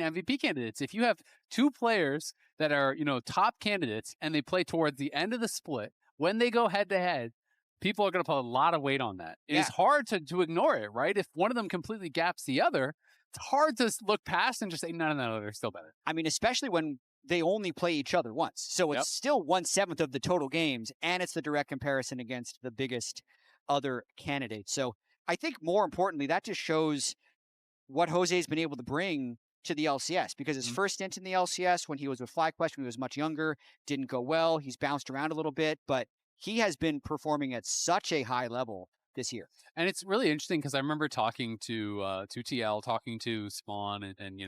MVP candidates. If you have two players that are, top candidates and they play towards the end of the split, when they go head to head, people are going to put a lot of weight on that. It's hard to ignore it, right? If one of them completely gaps the other, it's hard to look past and just say, no, they're still better. I mean, especially when they only play each other once. So it's still 1/7 of the total games, and it's the direct comparison against the biggest other candidate. So I think more importantly, that just shows what Jose's been able to bring to the LCS, because his first stint in the LCS when he was with FlyQuest, when he was much younger, didn't go well. He's bounced around a little bit, but he has been performing at such a high level this year. And it's really interesting because I remember talking to TL, talking to Spawn and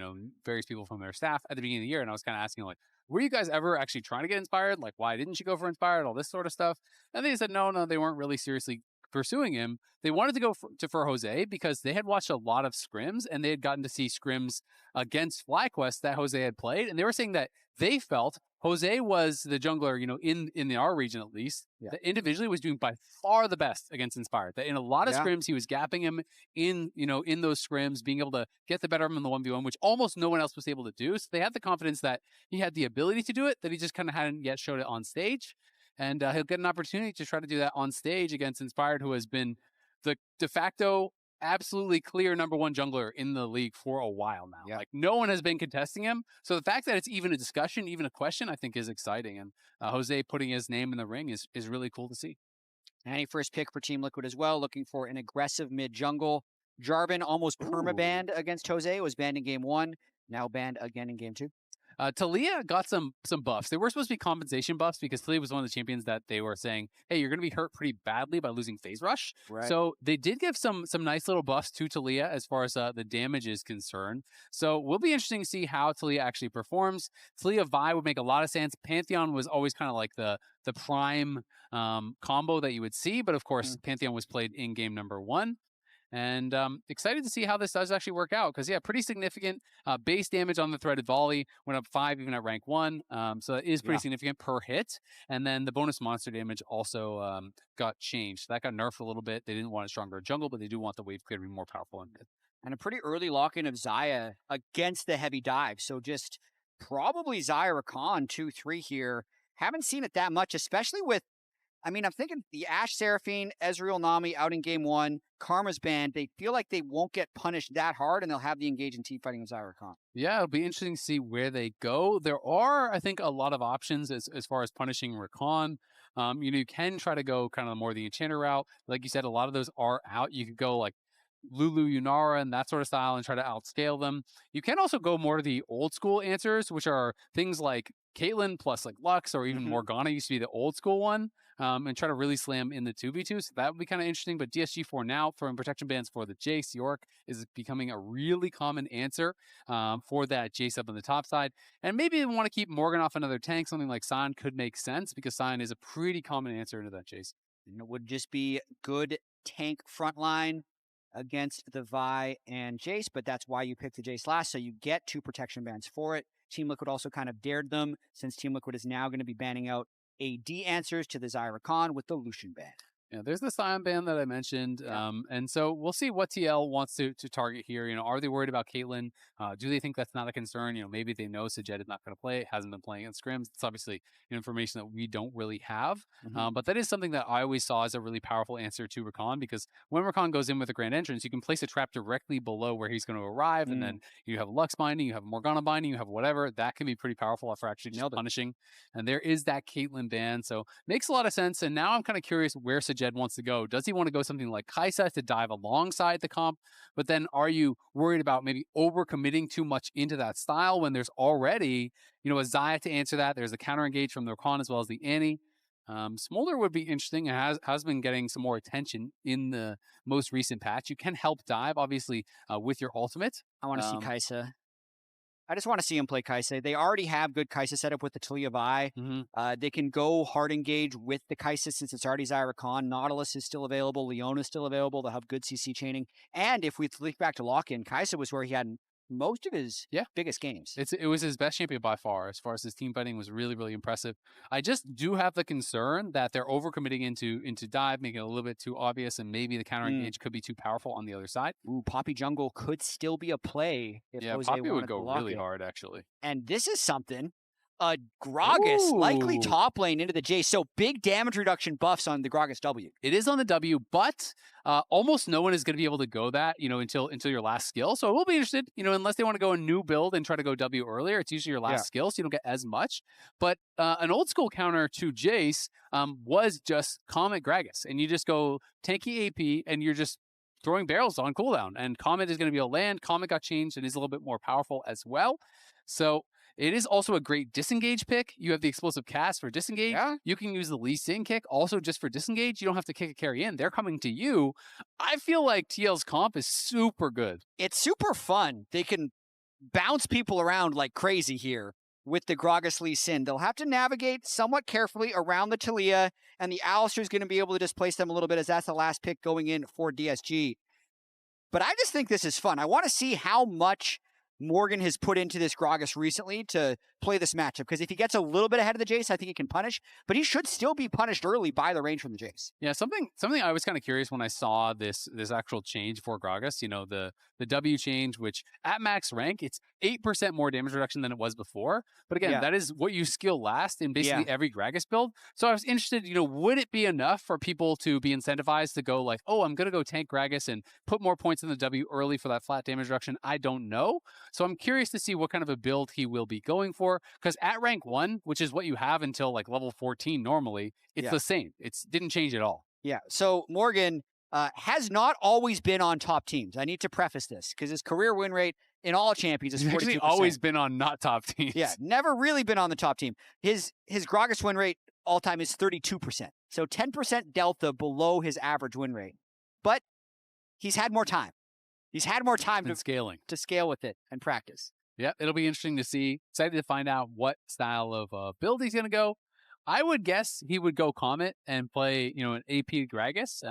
various people from their staff at the beginning of the year, and I was kind of asking, like, were you guys ever actually trying to get Inspired? Like, why didn't you go for Inspired? All this sort of stuff. And they said, no, they weren't really seriously pursuing him. They wanted to go for Jose because they had watched a lot of scrims and they had gotten to see scrims against FlyQuest that Jose had played. And they were saying that they felt Jose was the jungler, in our region at least, that individually was doing by far the best against Inspired. That in a lot of scrims, he was gapping him in those scrims, being able to get the better of him in the 1v1, which almost no one else was able to do. So they had the confidence that he had the ability to do it, that he just kind of hadn't yet showed it on stage. And he'll get an opportunity to try to do that on stage against Inspired, who has been the de facto absolutely clear #1 jungler in the league for a while now. Yeah. Like, no one has been contesting him. So the fact that it's even a discussion, even a question, I think is exciting. And Jose putting his name in the ring is really cool to see. And a first pick for Team Liquid as well, looking for an aggressive mid-jungle. Jarvan almost perma-banned against Jose, was banned in game 1, now banned again in game 2. Taliyah got some buffs. They were supposed to be compensation buffs because Taliyah was one of the champions that they were saying, hey, you're going to be hurt pretty badly by losing phase rush. Right. So they did give some nice little buffs to Taliyah as far as the damage is concerned. So will be interesting to see how Taliyah actually performs. Taliyah Vi would make a lot of sense. Pantheon was always kind of like the prime combo that you would see. But of course, Pantheon was played in game #1. And excited to see how this does actually work out because, pretty significant base damage on the threaded volley. Went up 5 even at rank 1. So it is pretty significant per hit. And then the bonus monster damage also got changed. So that got nerfed a little bit. They didn't want a stronger jungle, but they do want the wave clear to be more powerful in mid. And a pretty early lock-in of Xayah against the heavy dive. So just probably Xayah Rakan 2-3 here. Haven't seen it that much, especially with, I'm thinking the Ashe Seraphine, Ezreal Nami out in game 1, Karma's banned. They feel like they won't get punished that hard, and they'll have the engage in team fighting with Xayah Rakan. Yeah, it'll be interesting to see where they go. There are, I think, a lot of options as far as punishing Rakan. You can try to go kind of more the Enchanter route. Like you said, a lot of those are out. You could go like Lulu, Yunara, and that sort of style and try to outscale them. You can also go more to the old school answers, which are things like Caitlyn plus like Lux or even Morgana used to be the old school one, and try to really slam in the 2v2. So that would be kind of interesting. But DSG for now, throwing protection bans for the Jayce, York is becoming a really common answer for that Jayce up on the top side. And maybe they want to keep Morgan off another tank. Something like Sion could make sense because Sion is a pretty common answer into that Jayce. And it would just be good tank frontline against the Vi and Jayce, but that's why you picked the Jayce last, so you get 2 protection bans for it. Team Liquid also kind of dared them, since Team Liquid is now going to be banning out AD answers to the Xayah Rakan with the Lucian ban. Yeah, there's the Sion ban that I mentioned. And so we'll see what TL wants to target here. Are they worried about Caitlyn? Do they think that's not a concern? Maybe they know Sajed is not going to play, hasn't been playing in scrims. It's obviously information that we don't really have. But that is something that I always saw as a really powerful answer to Rakan, because when Rakan goes in with a grand entrance, you can place a trap directly below where he's going to arrive. And then you have Lux binding, you have Morgana binding, you have whatever. That can be pretty powerful for actually just punishing. And there is that Caitlyn ban. So makes a lot of sense. And now I'm kind of curious where Sajed wants to go. Does he want to go something like Kai'Sa to dive alongside the comp? But then are you worried about maybe overcommitting too much into that style when there's already, a Xayah to answer that? There's a counter engage from the Rakan as well as the Annie. Smolder would be interesting. It has been getting some more attention in the most recent patch. You can help dive, obviously, with your ultimate. I want to see Kai'Sa. I just want to see him play Kai'Sa. They already have good Kai'Sa set up with the Taliyah Vi. They can go hard engage with the Kai'Sa since it's already Xayah Rakan. Nautilus is still available. Lyonz is still available. They'll have good CC chaining. And if we think back to lock-in, Kai'Sa was where he had most of his biggest games. It was his best champion by far. As far as his team fighting was really, really impressive. I just do have the concern that they're overcommitting into dive, making it a little bit too obvious, and maybe the counter engage could be too powerful on the other side. Ooh, Poppy Jungle could still be a play if Jose Poppy wanted would go to lock really it. hard, actually. And this is something. Gragas likely top lane into the Jayce. So big damage reduction buffs on the Gragas W. It is on the W, but almost no one is going to be able to go that, until your last skill. So I will be interested, unless they want to go a new build and try to go W earlier. It's usually your last skill, so you don't get as much. But an old school counter to Jayce was just Callme Gragas, and you just go tanky AP, and you're just throwing barrels on cooldown. And Callme is going to be a land. Callme got changed and is a little bit more powerful as well. So it is also a great disengage pick. You have the explosive cast for disengage. Yeah. You can use the Lee Sin kick also just for disengage. You don't have to kick a carry in. They're coming to you. I feel like TL's comp is super good. It's super fun. They can bounce people around like crazy here with the Gragas Lee Sin. They'll have to navigate somewhat carefully around the Taliyah, and the Alistar is going to be able to displace them a little bit as that's the last pick going in for DSG. But I just think this is fun. I want to see how much Morgan has put into this Gragas recently to play this matchup, because if he gets a little bit ahead of the Jayce, I think he can punish, but he should still be punished early by the range from the Jayce. Yeah, something I was kind of curious when I saw this actual change for Gragas, the W change, which at max rank, it's 8% more damage reduction than it was before. But again, that is what you skill last in basically every Gragas build. So I was interested, would it be enough for people to be incentivized to go like, oh, I'm going to go tank Gragas and put more points in the W early for that flat damage reduction? I don't know. So I'm curious to see what kind of a build he will be going for, because at rank 1, which is what you have until like level 14 normally, it's the same. It didn't change at all. Yeah, so Morgan has not always been on top teams. I need to preface this, because his career win rate in all champions is 42%. He's actually always been on not top teams. Yeah, never really been on the top team. His Gragas win rate all time is 32%. So 10% delta below his average win rate. But he's had more time. He's had more time to scale with it and practice. Yeah, it'll be interesting to see. Excited to find out what style of build he's going to go. I would guess he would go Comet and play, an AP Gragas.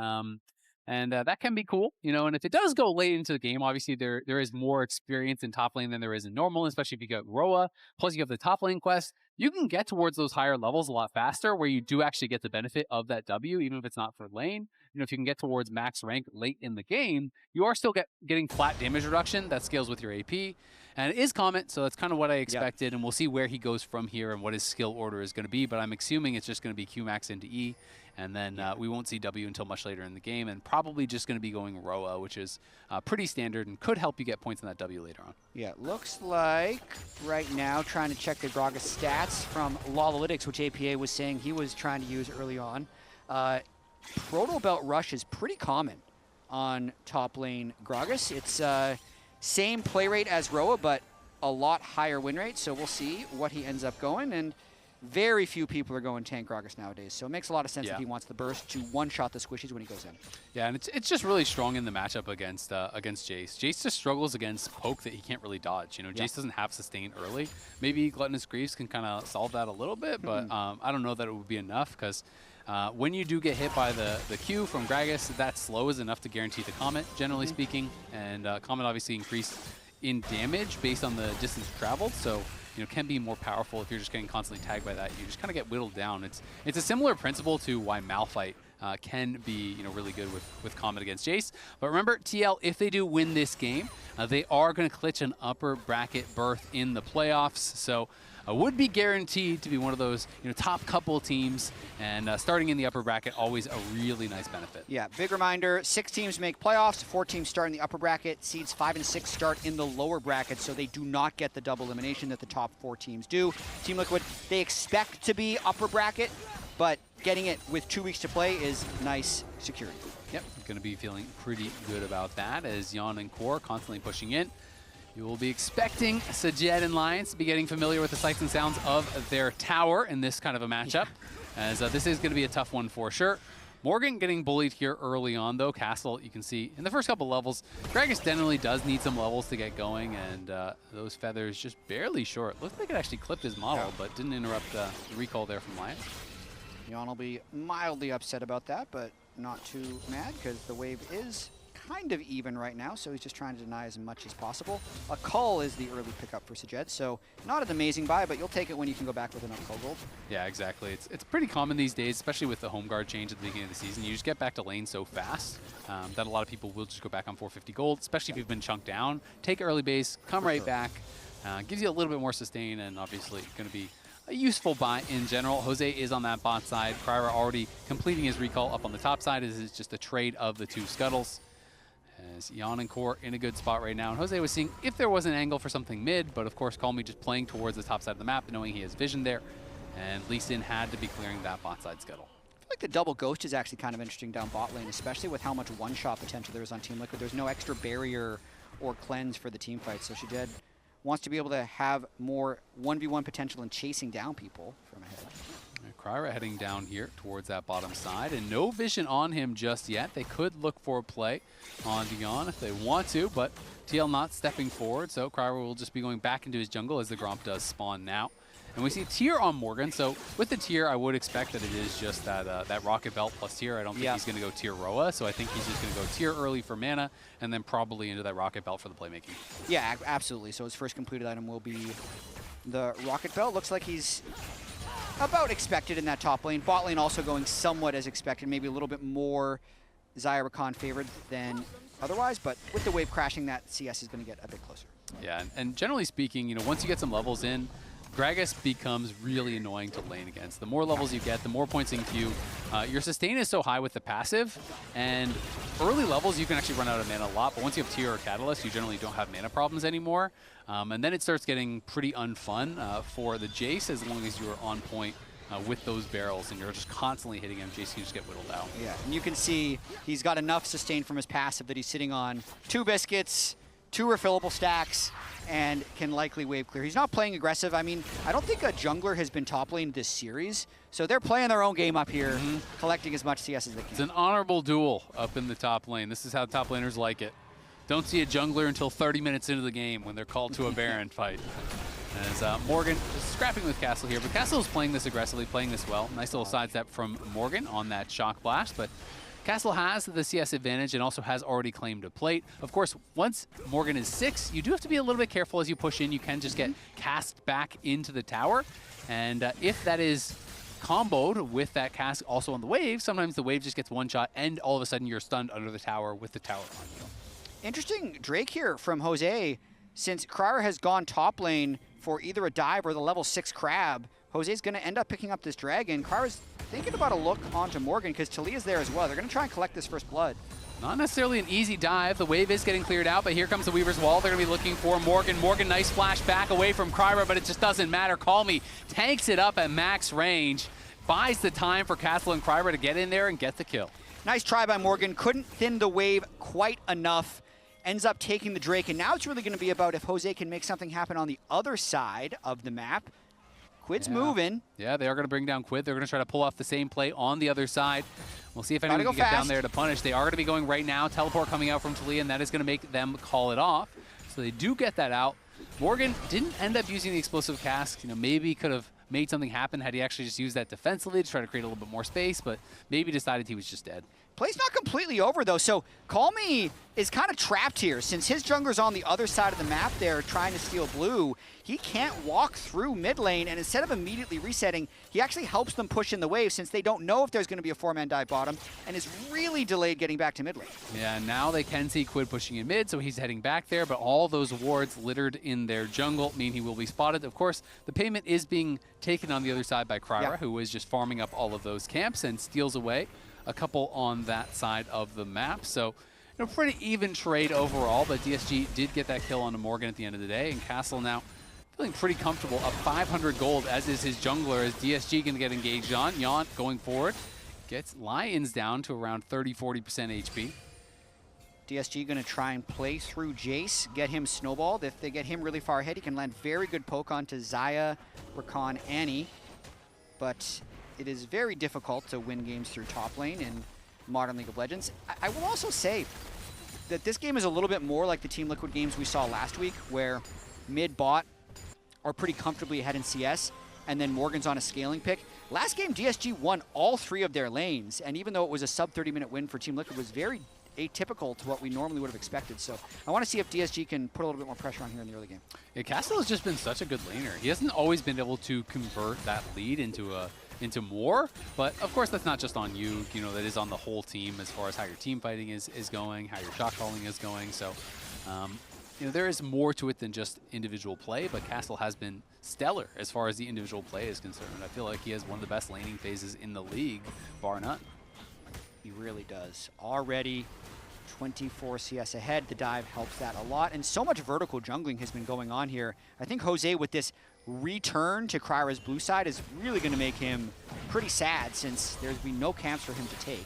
And that can be cool, and if it does go late into the game, obviously there is more experience in top lane than there is in normal, especially if you get Roa, plus you have the top lane quest. You can get towards those higher levels a lot faster, where you do actually get the benefit of that W, even if it's not for lane. If you can get towards max rank late in the game, you are still getting flat damage reduction that scales with your AP. And it is Comet, so that's kind of what I expected, and we'll see where he goes from here and what his skill order is going to be, but I'm assuming it's just going to be Q max into E, and then we won't see W until much later in the game, and probably just going to be going Roa, which is pretty standard and could help you get points in that W later on. Yeah, looks like right now, trying to check the Gragas stats from Loleventvods, which APA was saying he was trying to use early on. Proto Belt Rush is pretty common on top lane Gragas. It's same play rate as Roa, but a lot higher win rate, so we'll see what he ends up going, and very few people are going tank Gragas nowadays, so it makes a lot of sense if he wants the burst to one-shot the squishies when he goes in. Yeah, and it's just really strong in the matchup against Jayce. Jayce just struggles against poke that he can't really dodge. Jayce doesn't have sustain early. Maybe Gluttonous Griefs can kind of solve that a little bit, but I don't know that it would be enough, because when you do get hit by the Q from Gragas, that slow is enough to guarantee the Comet, generally speaking, and Comet obviously increased in damage based on the distance traveled, so can be more powerful if you're just getting constantly tagged by that. You just kind of get whittled down. It's a similar principle to why Malphite can be really good with Comet against Jayce. But remember, TL, if they do win this game, they are going to clutch an upper bracket berth in the playoffs. So would be guaranteed to be one of those top couple teams, and starting in the upper bracket, always a really nice benefit. Yeah, big reminder, 6 teams make playoffs, 4 teams start in the upper bracket, seeds 5 and 6 start in the lower bracket, so they do not get the double elimination that the top 4 teams do. Team Liquid, they expect to be upper bracket, but getting it with 2 weeks to play is nice security. Yep, going to be feeling pretty good about that, as Yeon and Core constantly pushing in. You will be expecting Sajed and Lyonz to be getting familiar with the sights and sounds of their tower in this kind of a matchup, as this is going to be a tough one for sure. Morgan getting bullied here early on, though. Castle, you can see in the first couple levels, Gragas generally does need some levels to get going, and those feathers just barely short. Looked like it actually clipped his model, but didn't interrupt the recall there from Lyonz. Yeon will be mildly upset about that, but not too mad, because the wave is kind of even right now, so he's just trying to deny as much as possible. A cull is the early pickup for sajed, so not an amazing buy, but you'll take it when you can go back with enough cull gold. Yeah, exactly. It's pretty common these days, especially with the home guard change at the beginning of the season. You just get back to lane so fast that a lot of people will just go back on 450 gold, especially if you've been chunked down. Take early base, come right back. Gives you a little bit more sustain, and obviously going to be a useful buy in general. Jose is on that bot side. KryRa already completing his recall up on the top side. This is just a trade of the two scuttles. As Yeon and Core in a good spot right now. And Jose was seeing if there was an angle for something mid, but of course Callme just playing towards the top side of the map, knowing he has vision there. And Lee Sin had to be clearing that bot side scuttle. I feel like the double ghost is actually kind of interesting down bot lane, especially with how much one-shot potential there is on Team Liquid. There's no extra barrier or cleanse for the team fight, so sajed wants to be able to have more 1v1 potential in chasing down people from ahead. KryRa heading down here towards that bottom side, and no vision on him just yet. They could look for a play on Yeon if they want to, but TL not stepping forward, so KryRa will just be going back into his jungle as the Gromp does spawn now. And we see tier on Morgan, so with the tier, I would expect that it is just that that Rocket Belt plus tier. I don't think he's going to go tier Roa, so I think he's just going to go tier early for mana, and then probably into that Rocket Belt for the playmaking. Yeah, absolutely. So his first completed item will be the Rocket Belt. Looks like he's about expected in that top lane. Bot lane also going somewhat as expected, maybe a little bit more Xayah Rakan favored than otherwise, but with the wave crashing, that CS is going to get a bit closer. Yeah, and generally speaking, you know, once you get some levels in, Gragas becomes really annoying to lane against. The more levels you get, the more points in queue. Your sustain is so high with the passive, and early levels you can actually run out of mana a lot, but once you have tier or catalyst, you generally don't have mana problems anymore. And then it starts getting pretty unfun for the Jayce as long as you're on point with those barrels and you're just constantly hitting him. Jayce can just get whittled out. Yeah, and you can see he's got enough sustain from his passive that he's sitting on 2 biscuits, 2 refillable stacks, and can likely wave clear. He's not playing aggressive. I mean, I don't think a jungler has been top lane this series, so they're playing their own game up here, collecting as much CS as they can. It's an honorable duel up in the top lane. This is how top laners like it. Don't see a jungler until 30 minutes into the game when they're called to a Baron fight. As Morgan is scrapping with Castle here, but Castle's playing this aggressively, playing this well. Nice little sidestep from Morgan on that shock blast, but Castle has the CS advantage and also has already claimed a plate. Of course, once Morgan is 6, you do have to be a little bit careful as you push in. You can just get cast back into the tower. And if that is comboed with that cast also on the wave, sometimes the wave just gets one shot and all of a sudden you're stunned under the tower with the tower on you. Interesting Drake here from Jose. Since KryRa has gone top lane for either a dive or the level 6 crab, Jose's going to end up picking up this dragon. KryRa's thinking about a look onto Morgan because Taliyah's there as well. They're going to try and collect this first blood. Not necessarily an easy dive. The wave is getting cleared out, but here comes the Weaver's Wall. They're going to be looking for Morgan. Morgan, nice flash back away from KryRa, but it just doesn't matter. Callme tanks it up at max range, buys the time for Castle and KryRa to get in there and get the kill. Nice try by Morgan. Couldn't thin the wave quite enough. Ends up taking the Drake, and now it's really going to be about if Jose can make something happen on the other side of the map. Quid's moving. Yeah, they are going to bring down Quid. They're going to try to pull off the same play on the other side. We'll see if anyone can get down there to punish. They are going to be going right now. Teleport coming out from Taliyah, and that is going to make them call it off. So they do get that out. Morgan didn't end up using the explosive cask. You know, maybe could have made something happen had he actually just used that defensively to try to create a little bit more space, but maybe decided he was just dead. Play's not completely over, though, so Callme is kind of trapped here. Since his jungler's on the other side of the map there trying to steal blue, he can't walk through mid lane, and instead of immediately resetting, he actually helps them push in the wave since they don't know if there's going to be a 4-man dive bottom, and is really delayed getting back to mid lane. Yeah, now they can see Quid pushing in mid, so he's heading back there, but all those wards littered in their jungle mean he will be spotted. Of course, the payment is being taken on the other side by KryRa, who is just farming up all of those camps and steals away a couple on that side of the map. So, you know, pretty even trade overall, but DSG did get that kill onto Morgan at the end of the day, and Castle now feeling pretty comfortable, up 500 gold, as is his jungler, as DSG going to get engaged on. Yeon going forward, gets Lyonz down to around 30-40% HP. DSG going to try and play through Jayce, get him snowballed. If they get him really far ahead, he can land very good poke onto Xayah, Rakan, Annie. But it is very difficult to win games through top lane in modern League of Legends. I will also say that this game is a little bit more like the Team Liquid games we saw last week, where mid-bot are pretty comfortably ahead in CS, and then Morgan's on a scaling pick. Last game, DSG won all 3 of their lanes, and even though it was a sub-30-minute win for Team Liquid, was very atypical to what we normally would have expected. So I want to see if DSG can put a little bit more pressure on here in the early game. Yeah, Castle has just been such a good laner. He hasn't always been able to convert that lead into more, but of course that's not just on you. You know, that is on the whole team as far as how your team fighting is going, how your shot calling is going. So, you know, there is more to it than just individual play, but Castle has been stellar as far as the individual play is concerned. I feel like he has one of the best laning phases in the league, bar none. He really does. Already 24 CS ahead. The dive helps that a lot. And so much vertical jungling has been going on here. I think Jose, with this return to KryRa's blue side, is really going to make him pretty sad since there's been no camps for him to take.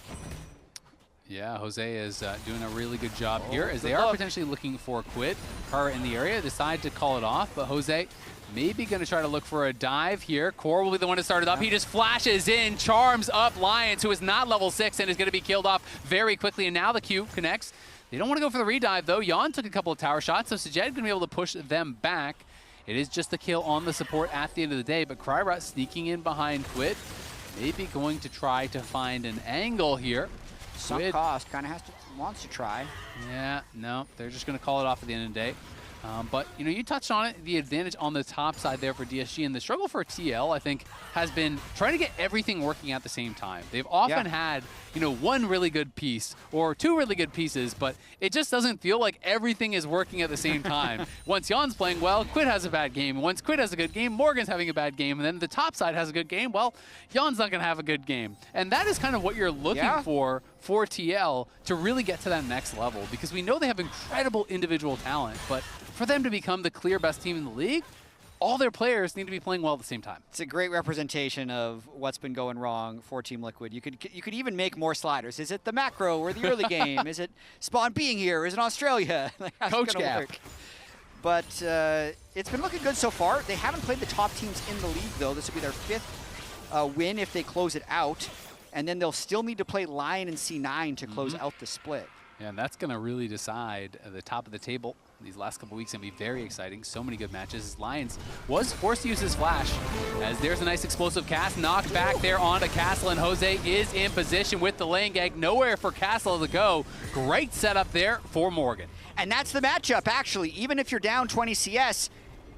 Yeah, Jose is doing a really good job here as they are potentially looking for Quid. KryRa in the area, decide to call it off, but Jose maybe going to try to look for a dive here. Core will be the one to start it up. He just flashes in, charms up Lyonz, who is not level 6 and is going to be killed off very quickly. And now the Q connects. They don't want to go for the redive, though. Yeon took a couple of tower shots, so sajed going to be able to push them back. It is just a kill on the support at the end of the day, but KryRa sneaking in behind Quid. Maybe going to try to find an angle here. Sunk cost, kind of wants to try. Yeah, no, they're just going to call it off at the end of the day. But, you know, you touched on it, the advantage on the top side there for DSG, and the struggle for TL, I think, has been trying to get everything working at the same time. They've often had, you know, one really good piece or two really good pieces, but it just doesn't feel like everything is working at the same time. Once Yeon's playing well, Quid has a bad game. Once Quid has a good game, Morgan's having a bad game. And then the top side has a good game, well, Yeon's not going to have a good game. And that is kind of what you're looking for TL to really get to that next level, because we know they have incredible individual talent, but for them to become the clear best team in the league, all their players need to be playing well at the same time. It's a great representation of what's been going wrong for Team Liquid. You could even make more sliders. Is it the macro or the early game? Is it Spawn being here? Is it Australia? Coach gap. Work? But it's been looking good so far. They haven't played the top teams in the league, though. This will be their 5th win if they close it out. And then they'll still need to play Lion and C9 to close out the split. Yeah, and that's going to really decide the top of the table. These last couple weeks going to be very exciting. So many good matches. Lyonz was forced to use his flash, as there's a nice explosive cast knocked back there onto Castle, and Jose is in position with the lane gank. Nowhere for Castle to go. Great setup there for Morgan. And that's the matchup, actually. Even if you're down 20 CS,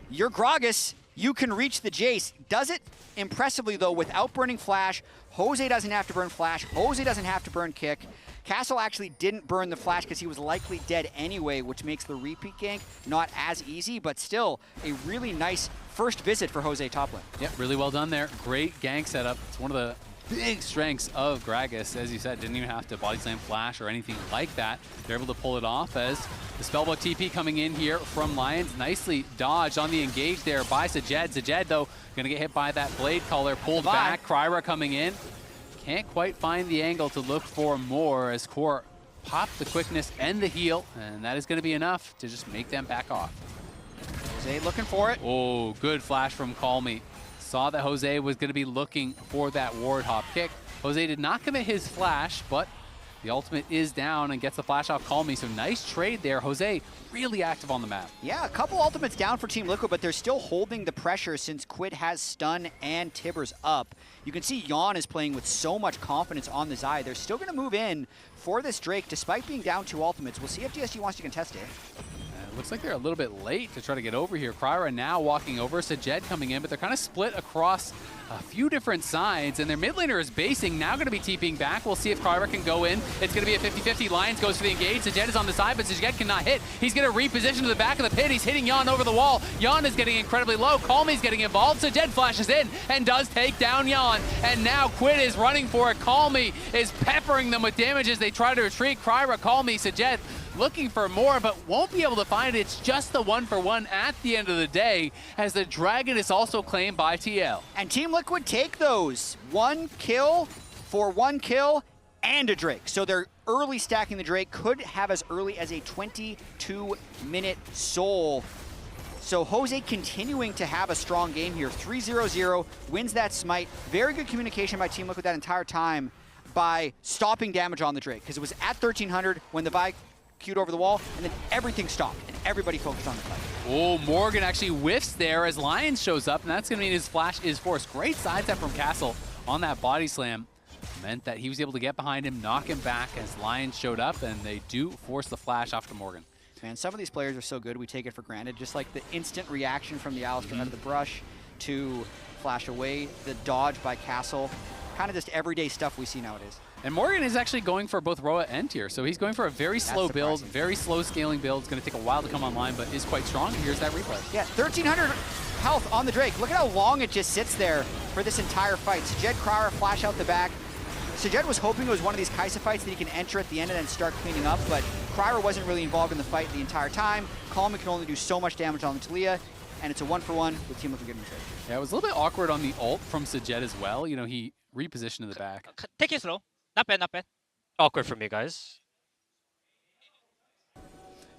you're Gragas. You can reach the Jayce. Does it impressively, though, without burning flash. Jose doesn't have to burn flash. Jose doesn't have to burn kick. Castle actually didn't burn the flash because he was likely dead anyway, which makes the repeat gank not as easy, but still a really nice first visit for Jose top lane. Yep, really well done there. Great gank setup. It's one of the big strengths of Gragas. As you said, didn't even have to body slam flash or anything like that. They're able to pull it off as the spellbook TP coming in here from Lyonz. Nicely dodged on the engage there by sajed. sajed, though, going to get hit by that blade caller. Pulled back. KryRa coming in. Can't quite find the angle to look for more as Core popped the quickness and the heal, and that is going to be enough to just make them back off. Jose looking for it. Oh, good flash from Callme. Saw that Jose was going to be looking for that ward hop kick. Jose did not commit his flash, but the ultimate is down and gets the flash off Callme. So nice trade there. Jose really active on the map. Yeah, a couple ultimates down for Team Liquid, but they're still holding the pressure since Quid has stun and Tibbers up. You can see Yeon is playing with so much confidence on the Xayah. They're still going to move in for this Drake despite being down 2 ultimates. We'll see if DSG wants to contest it. Looks like they're a little bit late to try to get over here. KryRa now walking over, sajed coming in, but they're kind of split across a few different sides, and their mid laner is basing, now going to be TPing back. We'll see if KryRa can go in. It's going to be a 50-50. Lyonz goes for the engage. sajed is on the side, but sajed cannot hit. He's going to reposition to the back of the pit. He's hitting Yeon over the wall. Yeon is getting incredibly low. Callme's getting involved. sajed flashes in and does take down Yeon, and now Quid is running for it. Callme is peppering them with damage as they try to retreat. KryRa, Callme, sajed looking for more, but won't be able to find it. It's just the 1-for-1 at the end of the day, as the Dragon is also claimed by TL. And Team Liquid take those. 1 kill for 1 kill and a Drake. So they're early stacking the Drake, could have as early as a 22-minute soul. So Jose continuing to have a strong game here. 3-0-0, wins that smite. Very good communication by Team Liquid that entire time by stopping damage on the Drake, because it was at 1300 when the Vi queued over the wall, and then everything stopped, and everybody focused on the fight. Oh, Morgan actually whiffs there as Lyonz shows up, and that's going to mean his flash is forced. Great side step from Castle on that body slam. meant that he was able to get behind him, knock him back as Lyonz showed up, and they do force the flash off to Morgan. Man, some of these players are so good, we take it for granted. Just like the instant reaction from the Alistar out of the brush to flash away, the dodge by Castle, kind of just everyday stuff we see nowadays. And Morgan is actually going for both Roa and Tier, so he's going for a very slow build, surprising. very slow scaling build. It's going to take a while to come online, but is quite strong. Here's that replay. Yeah, 1,300 health on the Drake. Look at how long it just sits there for this entire fight. Sajed, KryRa flash out the back. Sajed was hoping it was one of these Kai'Sa fights that he can enter at the end and then start cleaning up, but KryRa wasn't really involved in the fight the entire time. Callme can only do so much damage on the Taliyah, and it's a 1-for-1 with Team Liquid getting the trade. Yeah, it was a little bit awkward on the ult from Sajed as well. You know, he repositioned in the back. Take it slow. Not bad, not bad. Awkward for me, guys.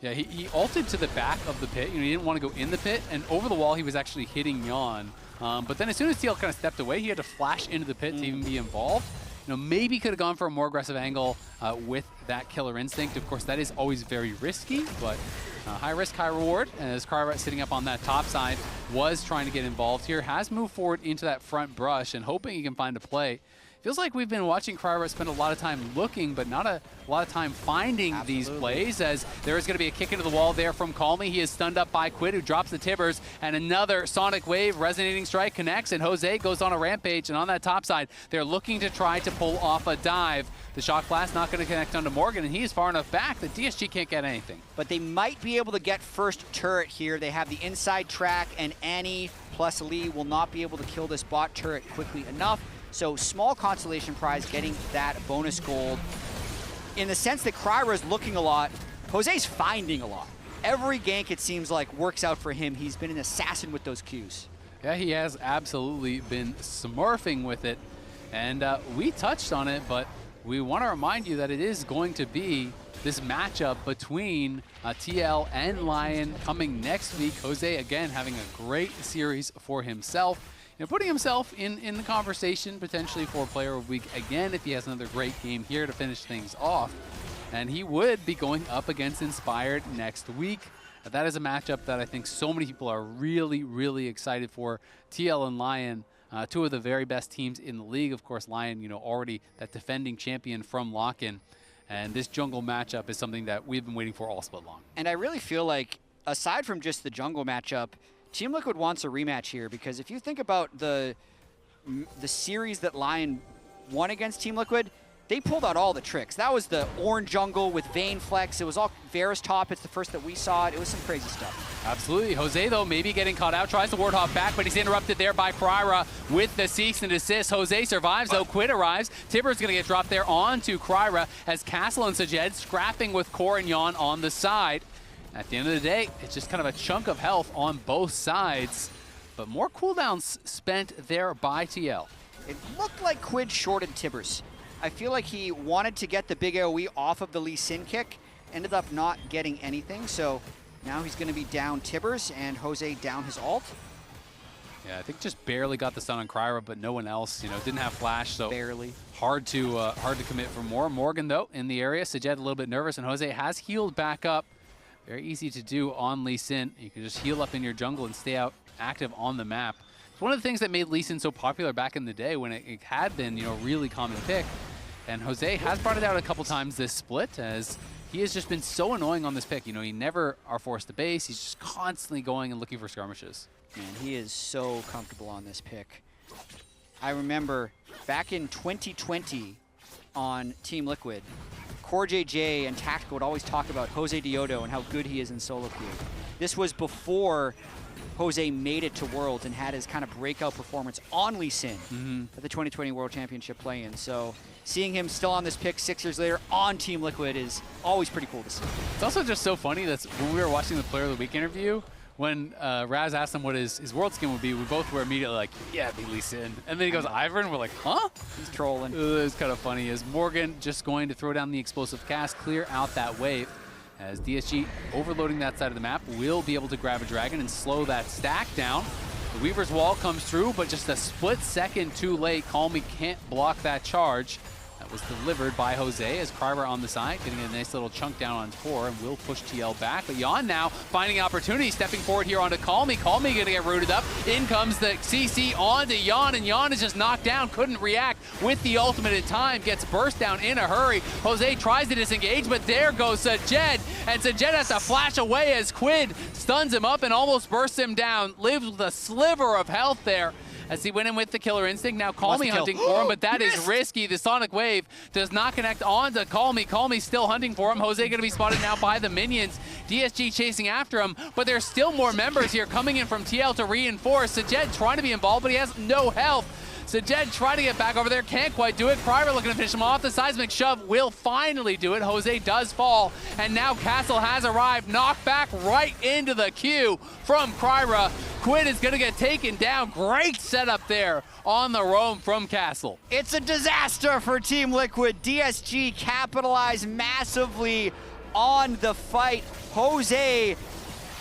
Yeah, he ulted to the back of the pit. You know, he didn't want to go in the pit, and over the wall he was actually hitting Yeon. But then as soon as TL kind of stepped away, he had to flash into the pit to even be involved. You know, maybe could have gone for a more aggressive angle with that killer instinct. Of course, that is always very risky, but high risk, high reward. As KryRa sitting up on that top side was trying to get involved here, has moved forward into that front brush and hoping he can find a play. Feels like we've been watching KryRa spend a lot of time looking, but not a lot of time finding these plays, as there is going to be a kick into the wall there from Callme. He is stunned up by Quid, who drops the Tibbers, and another Sonic Wave resonating strike connects, and Jose goes on a rampage, and on that top side, they're looking to try to pull off a dive. The Shock Blast not going to connect onto Morgan, and he is far enough back that DSG can't get anything. But they might be able to get first turret here. They have the inside track, and Annie plus Lee will not be able to kill this bot turret quickly enough. So small consolation prize getting that bonus gold. In the sense that KryRa is looking a lot, Jose's finding a lot. Every gank, it seems like, works out for him. He's been an assassin with those Qs. Yeah, he has absolutely been smurfing with it. And we touched on it, but we want to remind you that it is going to be this matchup between TL and Lion coming next week. Jose, again, having a great series for himself. You know, putting himself in the conversation potentially for Player of the Week again if he has another great game here to finish things off. And he would be going up against Inspired next week. That is a matchup that I think so many people are really, really excited for. TL and Lion, two of the very best teams in the league. Of course, Lion, you know, already that defending champion from lock-in. And this jungle matchup is something that we've been waiting for all split long. And I really feel like, aside from just the jungle matchup, Team Liquid wants a rematch here, because if you think about the series that Lion won against Team Liquid, they pulled out all the tricks. That was the orange jungle with Vayne Flex. It was all Varus top. It's the first that we saw it. It was some crazy stuff. Absolutely. Jose, though, maybe getting caught out. Tries to Warthog back, but he's interrupted there by KryRa with the cease and desist. Jose survives, though. Quid arrives. Tibbers going to get dropped there onto KryRa as Castle and Sajed scrapping with Core and Yeon on the side. At the end of the day, it's just kind of a chunk of health on both sides, but more cooldowns spent there by TL. It looked like Quid shorted Tibbers. I feel like he wanted to get the big AoE off of the Lee Sin kick, ended up not getting anything, so now he's going to be down Tibbers and Jose down his ult. Yeah, I think just barely got the stun on KryRa, but no one else, you know, didn't have flash, so barely. Hard to commit for more. Morgan, though, in the area. Sajed a little bit nervous, and Jose has healed back up. Very easy to do on Lee Sin. You can just heal up in your jungle and stay out active on the map. It's one of the things that made Lee Sin so popular back in the day when it had been, you know, a really common pick. And Jose has brought it out a couple times this split, as he has just been so annoying on this pick. You know, he never are forced to base. He's just constantly going and looking for skirmishes. Man, he is so comfortable on this pick. I remember back in 2020 on Team Liquid, CoreJJ and Tactical would always talk about Josedeodo and how good he is in solo queue. This was before Jose made it to Worlds and had his kind of breakout performance on Lee Sin at the 2020 World Championship play-in. So seeing him still on this pick 6 years later on Team Liquid is always pretty cool to see. It's also just so funny that when we were watching the Player of the Week interview, when Raz asked him what his world skin would be, we both were immediately like, yeah, it'd be Lee Sin. And then he goes, Ivern, and we're like, huh? He's trolling. It was kind of funny, as Morgan just going to throw down the explosive cast, clear out that wave, as DSG overloading that side of the map will be able to grab a dragon and slow that stack down. The Weaver's wall comes through, but just a split second too late. Callme can't block that charge. That was delivered by Jose as KryRa on the side, getting a nice little chunk down on core and will push TL back. But Yeon now finding opportunity, stepping forward here onto Callme. Callme gonna get rooted up. In comes the CC onto Yeon, and Yeon is just knocked down, couldn't react with the ultimate in time, gets burst down in a hurry. Jose tries to disengage, but there goes sajed, and sajed has to flash away as Quid stuns him up and almost bursts him down. Lives with a sliver of health there as he went in with the killer instinct. Now Callme hunting for him, but that is risky. The Sonic Wave does not connect onto Callme. Callme's still hunting for him. Jose gonna be spotted now by the minions. DSG chasing after him, but there's still more members here coming in from TL to reinforce. sajed trying to be involved, but he has no health. sajed trying to get back over there, can't quite do it. KryRa looking to finish him off. The seismic shove will finally do it. Jose does fall, and now Castle has arrived. Knocked back right into the queue from KryRa. Quid is gonna get taken down. Great setup there on the roam from Castle. It's a disaster for Team Liquid. DSG capitalized massively on the fight. Jose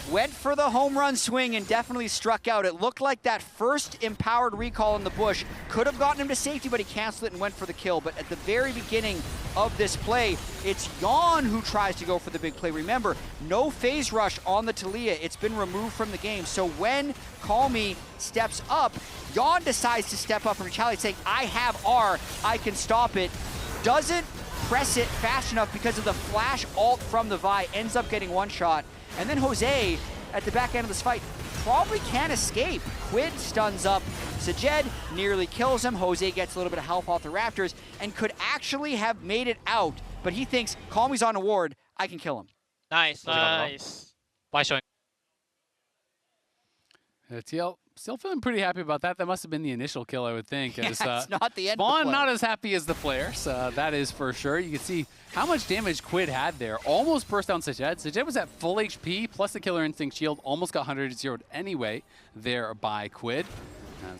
went for the home run swing and definitely struck out. It looked like that first empowered recall in the bush could have gotten him to safety, but he canceled it and went for the kill. But at the very beginning of this play, it's Yeon who tries to go for the big play. Remember, no phase rush on the Taliyah. It's been removed from the game. So when Callme steps up, Yeon decides to step up and retaliate, saying, I have R, I can stop it. Doesn't press it fast enough because of the flash ult from the Vi, ends up getting one shot. And then Jose, at the back end of this fight, probably can't escape. Quid stuns up sajed, nearly kills him. Jose gets a little bit of health off the Raptors and could actually have made it out, but he thinks, Callme's on a ward, I can kill him. Nice. By showing. TL still feeling pretty happy about that. That must have been the initial kill, I would think. Yeah, as, it's not the end Spawn of the play. not as happy as the players, that is for sure. You can see how much damage Quid had there. Almost burst down sajed. sajed was at full HP, plus the killer instinct shield. Almost got 100-0'd anyway there by Quid.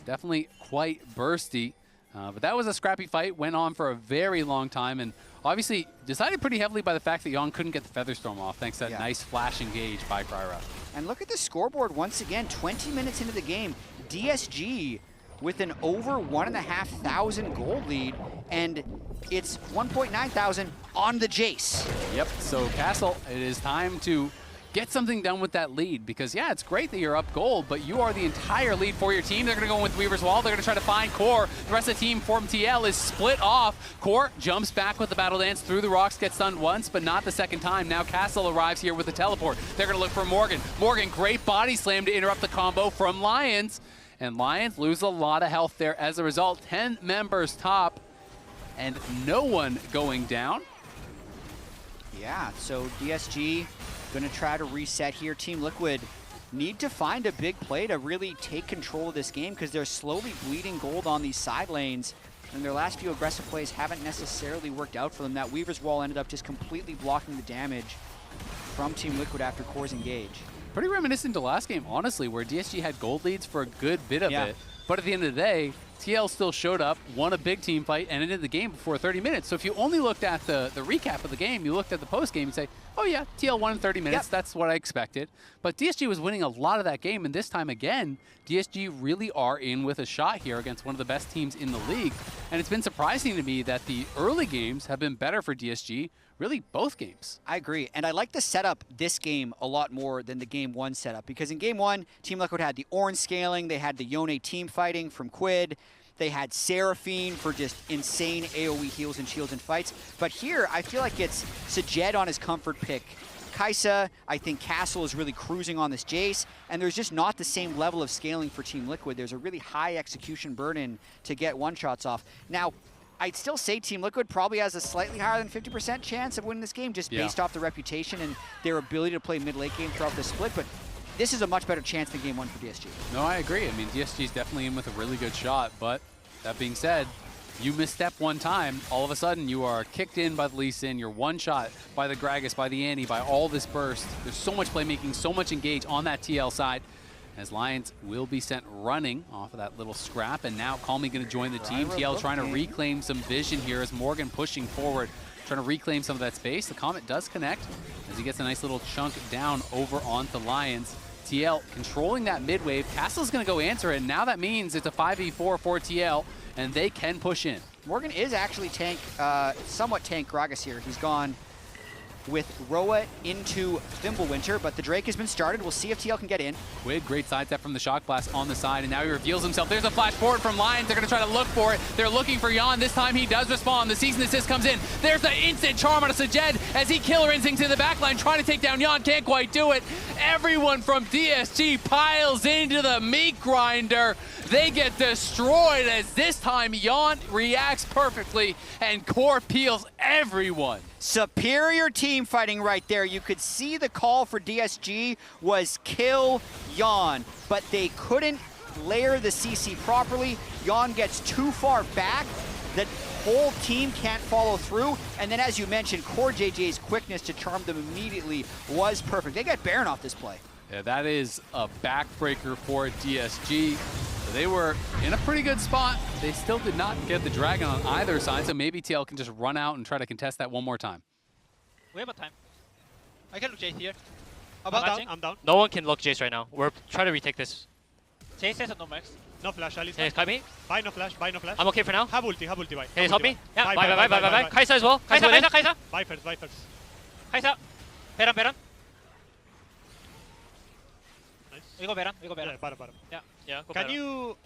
Definitely quite bursty. But that was a scrappy fight. Went on for a very long time, and obviously decided pretty heavily by the fact that Yeon couldn't get the Featherstorm off, thanks to that nice flash engage by KryRa. And look at the scoreboard once again, 20 minutes into the game. DSG with an over 1,500 gold lead, and it's 1,900 on the Jayce. Yep, so Castle, it is time to get something done with that lead, because yeah, it's great that you're up gold, but you are the entire lead for your team. They're gonna go in with Weaver's Wall. They're gonna try to find Core. The rest of the team from TL is split off. Core jumps back with the battle dance through the rocks, gets stunned once, but not the second time. Now Castle arrives here with the teleport. They're gonna look for Morgan. Morgan, great body slam to interrupt the combo from Lyonz, and Lyonz lose a lot of health there as a result. 10 members top, and no one going down. Yeah, so DSG gonna try to reset here. Team Liquid need to find a big play to really take control of this game, because they're slowly bleeding gold on these side lanes, and their last few aggressive plays haven't necessarily worked out for them. That Weaver's Wall ended up just completely blocking the damage from Team Liquid after Core's engage. Pretty reminiscent to last game, honestly, where DSG had gold leads for a good bit of it. But at the end of the day, TL still showed up, won a big team fight, and ended the game before 30 minutes. So if you only looked at the recap of the game, you looked at the post game and say, oh yeah, TL won in 30 minutes. That's what I expected. But DSG was winning a lot of that game, and this time again, DSG really are in with a shot here against one of the best teams in the league. And it's been surprising to me that the early games have been better for DSG, really both games. I agree, and I like the setup this game a lot more than the game one setup, because in game one, Team Liquid had the orange scaling, they had the Yeon team fighting from Quid, they had Seraphine for just insane AoE heals and shields and fights. But here, I feel like it's sajed on his comfort pick. Kai'Sa, I think Castle is really cruising on this Jayce, and there's just not the same level of scaling for Team Liquid. There's a really high execution burden to get one-shots off. Now, I'd still say Team Liquid probably has a slightly higher than 50% chance of winning this game, just based off the reputation and their ability to play mid-late game throughout the split, but this is a much better chance than game one for DSG. No, I agree. I mean, DSG is definitely in with a really good shot, but that being said, you misstep one time, all of a sudden you are kicked in by the Lee Sin, you're one shot by the Gragas, by the Annie, by all this burst. There's so much playmaking, so much engage on that TL side, as Lyonz will be sent running off of that little scrap, and now Callme going to join the team. TL trying to reclaim some vision here as Morgan pushing forward, trying to reclaim some of that space. The Comet does connect as he gets a nice little chunk down over onto Lyonz. TL controlling that mid wave. Castle's going to go answer it. Now that means it's a 5v4 for TL, and they can push in. Morgan is actually somewhat tank Gragas here. He's gone with Roa into Thimblewinter, but the Drake has been started. We'll see if TL can get in. Quid, great sidestep from the Shock Blast on the side, and now he reveals himself. There's a flash forward from Lyonz. They're going to try to look for it. They're looking for Yeon. This time he does respond. The Season Assist comes in. There's the instant charm on a Sajed as he killer instincts to the backline, trying to take down Yeon. Can't quite do it. Everyone from DSG piles into the meat grinder. They get destroyed as this time Yeon reacts perfectly and Core peels everyone. Superior team fighting right there. You could see the call for DSG was kill Yeon, but they couldn't layer the CC properly. Yeon gets too far back. The whole team can't follow through. And then as you mentioned, CoreJJ's quickness to charm them immediately was perfect. They got Baron off this play. Yeah, that is a backbreaker for DSG. They were in a pretty good spot. They still did not get the Dragon on either side, so maybe TL can just run out and try to contest that one more time. We have a time. I can look Jayce here. I'm down. No one can look Jayce right now. We're trying to retake this. Jayce has a no max. No flash, Alistar. Hey, Callme. Buy no flash, buy no flash. I'm okay for now. Have ulti, buy. Hey, help me. Yeah, Bye. Kai'Sa as well. Kai'Sa. Buy first. Kai'Sa. Baron. Nice. We go Baron. Yeah, bottom. Yeah, go Can Baron. you...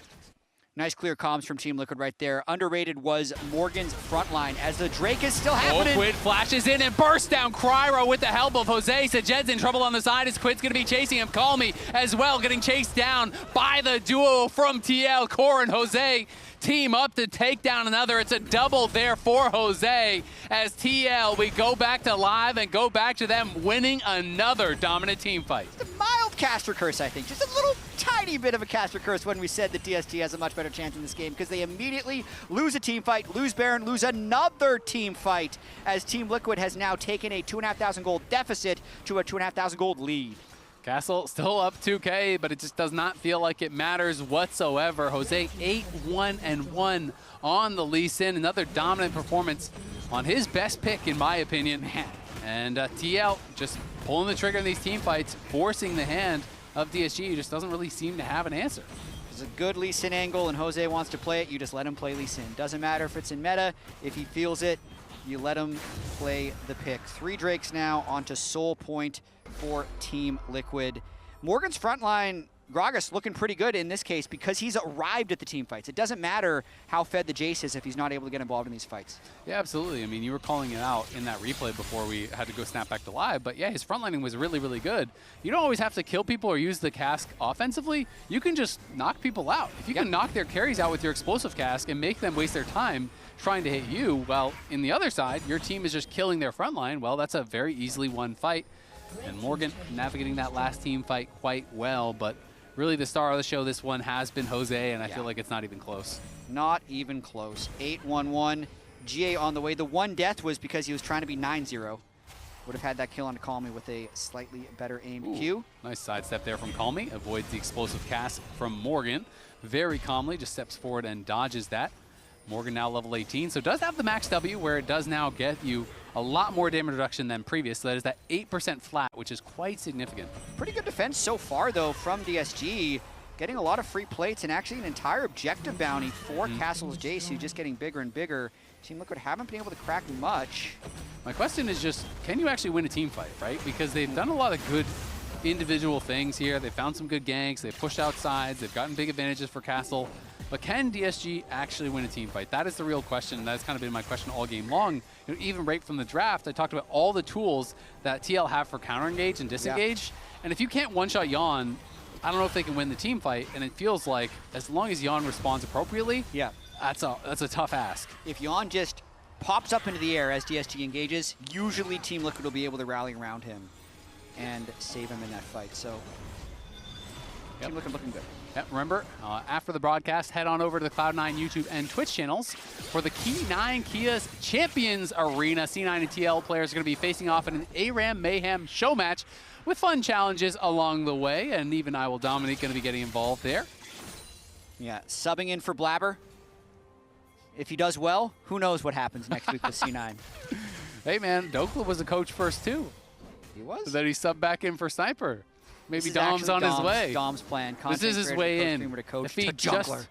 Nice clear comms from Team Liquid right there. Underrated was Morgan's front line as the Drake is still happening. Quid flashes in and bursts down KryRa with the help of Jose. Sajed's in trouble on the side as Quid's going to be chasing him. Callme as well, getting chased down by the duo from TL. Core and Jose team up to take down another. It's a double there for Jose as TL, we go back to live and go back to them winning another dominant team fight. It's a mild caster curse, I think. Just a little tiny bit of a caster curse when we said that DSG has a much better chance in this game because they immediately lose a team fight, lose Baron, lose another team fight as Team Liquid has now taken a 2,500 gold deficit to a 2,500 gold lead. Castle still up 2K, but it just does not feel like it matters whatsoever. Jose 8-1-1 on the Lee Sin. Another dominant performance on his best pick, in my opinion. And TL just pulling the trigger in these team fights, forcing the hand of DSG, who just doesn't really seem to have an answer. It's a good Lee Sin angle, and Jose wants to play it. You just let him play Lee Sin. Doesn't matter if it's in meta. If he feels it, you let him play the pick. 3 Drakes now onto Soul Point for Team Liquid. Morgan's front line, Gragas, looking pretty good in this case because he's arrived at the team fights. It doesn't matter how fed the Jayce is if he's not able to get involved in these fights. Yeah, absolutely. I mean, you were calling it out in that replay before we had to go snap back to live, but yeah, his frontlining was really, really good. You don't always have to kill people or use the cask offensively. You can just knock people out. If you can knock their carries out with your explosive cask and make them waste their time trying to hit you, well, in the other side, your team is just killing their frontline. Well, that's a very easily won fight. And Morgan navigating that last team fight quite well, but really the star of the show this one has been Jose, and I feel like it's not even close. Not even close. 8-1-1. GA on the way. The one death was because he was trying to be 9-0. Would have had that kill on Callme with a slightly better aimed Q. Nice sidestep there from Callme. Avoids the explosive cast from Morgan. Very calmly just steps forward and dodges that. Morgan now level 18, so does have the max W where it does now get you a lot more damage reduction than previous. So that is that 8% flat, which is quite significant. Pretty good defense so far, though, from DSG. Getting a lot of free plates and actually an entire objective bounty for Castle's Jayce, who's just getting bigger and bigger. Team Liquid haven't been able to crack much. My question is just, can you actually win a team fight, right? Because they've done a lot of good individual things here. They found some good ganks. They've pushed out sides. They've gotten big advantages for Castle. But can DSG actually win a team fight? That is the real question, and that's kind of been my question all game long. You know, even right from the draft, I talked about all the tools that TL have for counter-engage and disengage. And if you can't one-shot Yeon, I don't know if they can win the team fight. And it feels like as long as Yeon responds appropriately, that's a tough ask. If Yeon just pops up into the air as DSG engages, usually Team Liquid will be able to rally around him and save him in that fight. So Team Liquid looking good. Yeah, remember, after the broadcast, head on over to the Cloud9 YouTube and Twitch channels for the Key9 Kia's Champions Arena. C9 and TL players are going to be facing off in an ARAM Mayhem show match with fun challenges along the way, and even I Will Dominate going to be getting involved there. Yeah, subbing in for Blabber. If he does well, who knows what happens next week with C9. Hey man, Dokla was a coach first too. He was? Then he subbed back in for Sniper. Maybe This is Dom's on actually his way. Dom's plan. This is his way in. To coach, If he to jungler.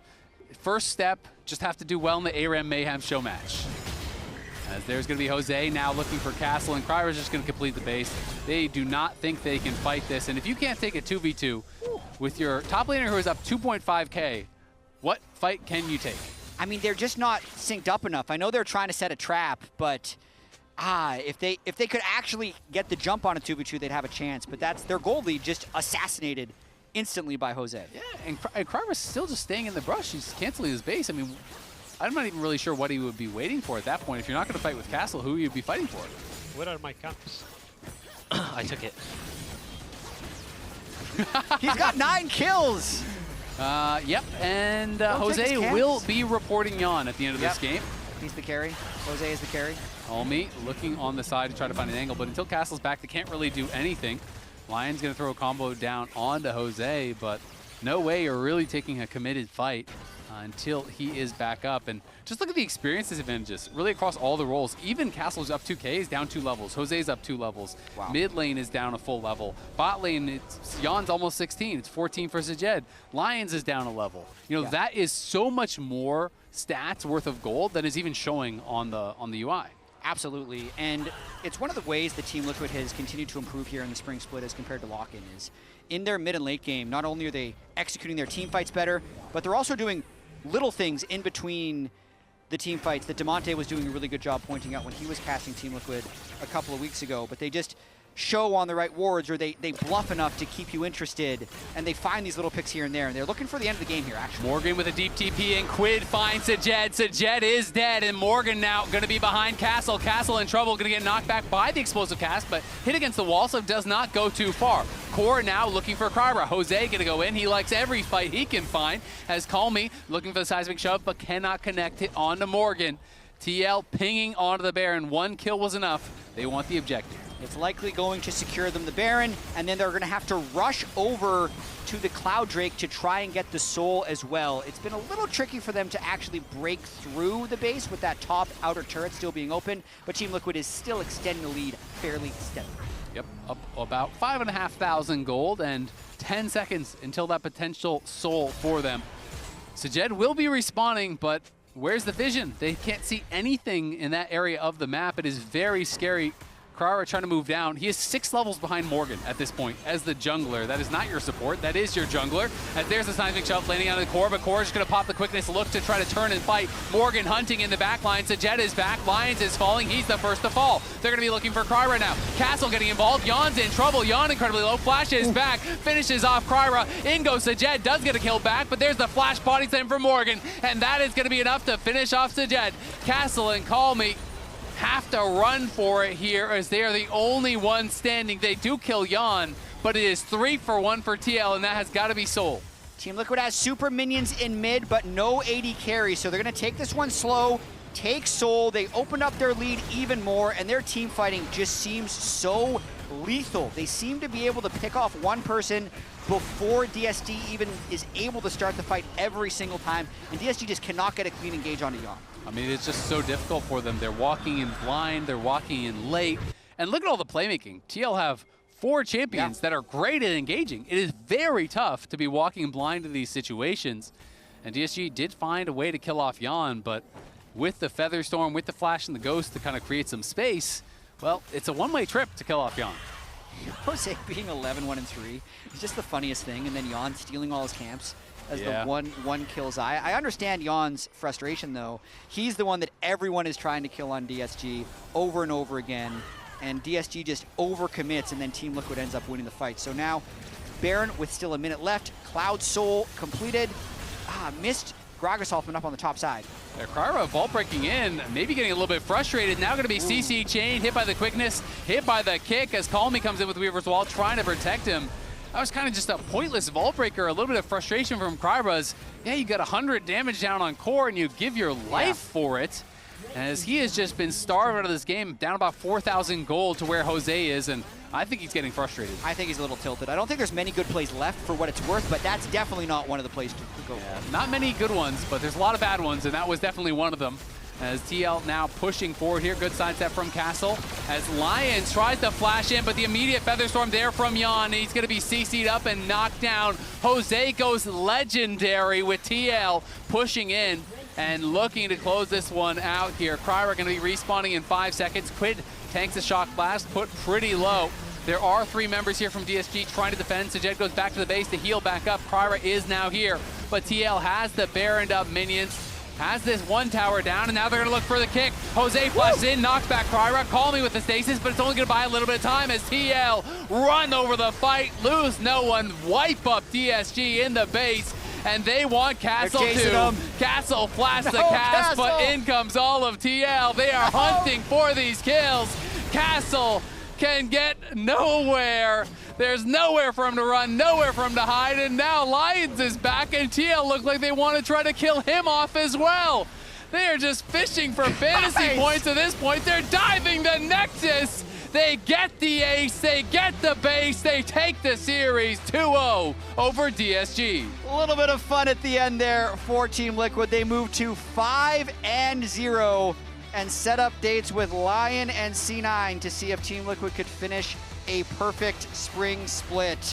first step, just have to do well in the ARAM Mayhem show match. As there's going to be Jose now looking for Castle, and KryRa's just going to complete the base. They do not think they can fight this, and if you can't take a 2v2 with your top laner who is up 2.5k, what fight can you take? I mean, they're just not synced up enough. I know they're trying to set a trap, but if they could actually get the jump on a 2v2, they'd have a chance. But that's their gold lead just assassinated instantly by Jose. Yeah, and KryRa's still just staying in the brush. He's canceling his base. I mean, I'm not even really sure what he would be waiting for at that point. If you're not going to fight with Castle, who would you be fighting for? Where are my camps? I took it. He's got 9 kills. Yep, and Don't take Jose his will camps. be reporting Yeon at the end of this game. He's the carry. Jose is the carry. Callme looking on the side to try to find an angle, but until Castle's back, they can't really do anything. Lyonz going to throw a combo down onto Jose, but no way you're really taking a committed fight until he is back up. And just look at the experience disadvantages, really across all the roles. Even Castle's up 2k, is down 2 levels. Jose's up 2 levels. Wow. Mid lane is down a full level. Bot lane, Yeon's almost 16. It's 14 for sajed. Lyonz is down a level. You know, that is so much more stats worth of gold that is even showing on the UI. Absolutely, and it's one of the ways that Team Liquid has continued to improve here in the spring split as compared to lock-in is in their mid and late game, not only are they executing their team fights better, but they're also doing little things in between the team fights that Demonte was doing a really good job pointing out when he was casting Team Liquid a couple of weeks ago, but they just show on the right wards, or they bluff enough to keep you interested, and they find these little picks here and there, and they're looking for the end of the game here, actually. Morgan with a deep TP, and Quid finds sajed. Sajed is dead, and Morgan now going to be behind Castle. Castle in trouble, going to get knocked back by the explosive cast, but hit against the wall, so does not go too far. Core now looking for KryRa. Jose going to go in. He likes every fight he can find, as Callme looking for the seismic shove, but cannot connect it onto Morgan. TL pinging onto the Baron. 1 kill was enough. They want the objective. It's likely going to secure them the Baron, and then they're going to have to rush over to the Cloud Drake to try and get the Soul as well. It's been a little tricky for them to actually break through the base with that top outer turret still being open, but Team Liquid is still extending the lead fairly steadily. Yep, up about 5,500 gold and 10 seconds until that potential Soul for them. sajed will be respawning, but where's the vision? They can't see anything in that area of the map. It is very scary. KryRa trying to move down. He is 6 levels behind Morgan at this point as the jungler. That is not your support. That is your jungler. As there's the seismic shove landing on the core, but core is going to pop the quickness, look to try to turn and fight. Morgan hunting in the back line. sajed is back. Lyonz is falling. He's the first to fall. They're going to be looking for KryRa now. Castle getting involved. Yeon's in trouble. Yeon incredibly low. Flash is back. Finishes off KryRa. In goes sajed. Does get a kill back, but there's the flash body slam for Morgan, and that is going to be enough to finish off sajed. Castle and Callme have to run for it here as they are the only ones standing. They do kill Yeon, but it is 3 for 1 for TL, and that has got to be Soul. Team Liquid has super minions in mid, but no AD carry, so they're going to take this one slow, take Soul. They open up their lead even more, and their team fighting just seems so lethal. They seem to be able to pick off one person before DSG even is able to start the fight every single time, and DSG just cannot get a clean engage onto Yeon. I mean, it's just so difficult for them. They're walking in blind, they're walking in late, and look at all the playmaking. TL have 4 champions that are great at engaging. It is very tough to be walking blind to these situations, and DSG did find a way to kill off Yeon, but with the Feather Storm, with the Flash and the Ghost to kind of create some space, well, it's a one-way trip to kill off Yeon. Jose being 11-1-3 is just the funniest thing, and then Yeon stealing all his camps as the one kill Xayah. I understand Yeon's frustration, though. He's the one that everyone is trying to kill on DSG over and over again, and DSG just overcommits, and then Team Liquid ends up winning the fight. So now, Baron with still a minute left, Cloud Soul completed. Missed Gragas Hoffman up on the top side. KryRa vault breaking in, maybe getting a little bit frustrated. Now going to be CC chained, hit by the quickness, hit by the kick as Callme comes in with Weaver's Wall, trying to protect him. That was kind of just a pointless vault breaker. A little bit of frustration from KryRa's. Yeah, you got 100 damage down on core and you give your life for it. As he has just been starved out of this game, down about 4,000 gold to where Jose is, and I think he's getting frustrated. I think he's a little tilted. I don't think there's many good plays left for what it's worth, but that's definitely not one of the plays to go for. Not many good ones, but there's a lot of bad ones, and that was definitely one of them. as TL now pushing forward here. Good sidestep from Castle as Lyonz tries to flash in, but the immediate Featherstorm there from Yeon. He's going to be CC'd up and knocked down. Jose goes legendary with TL pushing in and looking to close this one out here. KryRa going to be respawning in 5 seconds. Quid tanks a shock blast, put pretty low. There are 3 members here from DSG trying to defend. Sajed goes back to the base to heal back up. KryRa is now here, but TL has the Baroned up minions, has this 1 tower down, and now they're gonna look for the kick. Jose flashes in, knocks back KryRa. Callme with the stasis, but it's only gonna buy a little bit of time as TL run over the fight, lose no one, wipe up DSG in the base, and they want Castle too. Castle flashes the cast, but in comes all of TL. They are hunting for these kills. Castle can get nowhere. There's nowhere for him to run, nowhere for him to hide, and now Lyonz is back, and TL look like they want to try to kill him off as well. They are just fishing for fantasy points at this point. They're diving the Nexus. They get the ace, they get the base, they take the series 2-0 over DSG. A little bit of fun at the end there for Team Liquid. They move to 5-0 and set up dates with Lion and C9 to see if Team Liquid could finish a perfect spring split.